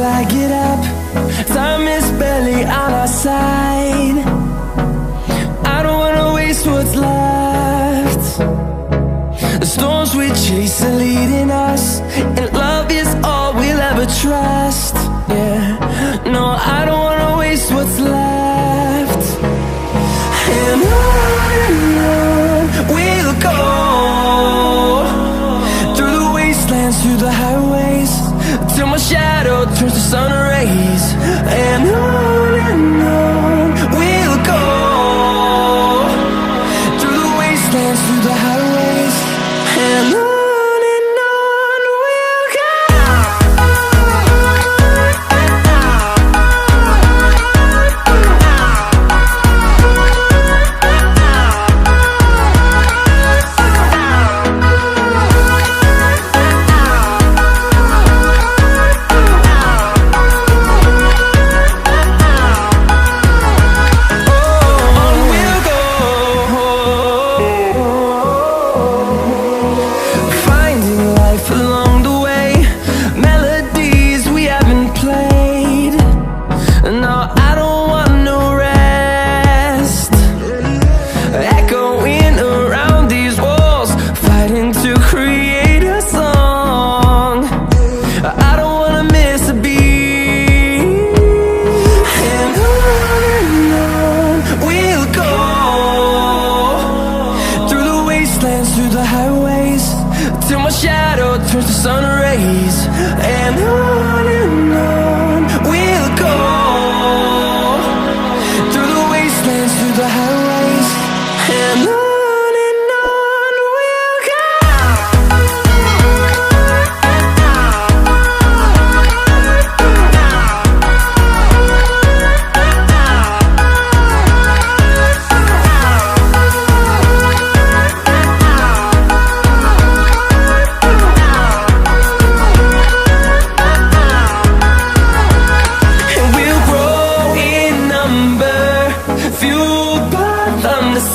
I get up. Time is barely on our side. I don't wanna waste what's left. The storms we chase are leading us, and love is all we'll ever trust. Yeah, no, I don't wanna waste what's left. And on we'll go, through the wastelands, through the highways, till my shadow turns to sun rays. And on we'll go, through the wastelands, through the highways, and on. Through the highways, till my shadow turns to sun rays. And on we'll go, through the wastelands, through the highways, and on.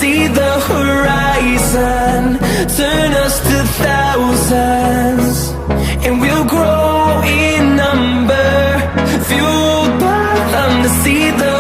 See the horizon, turn us to thousands, and we'll grow in number, fueled by them to see the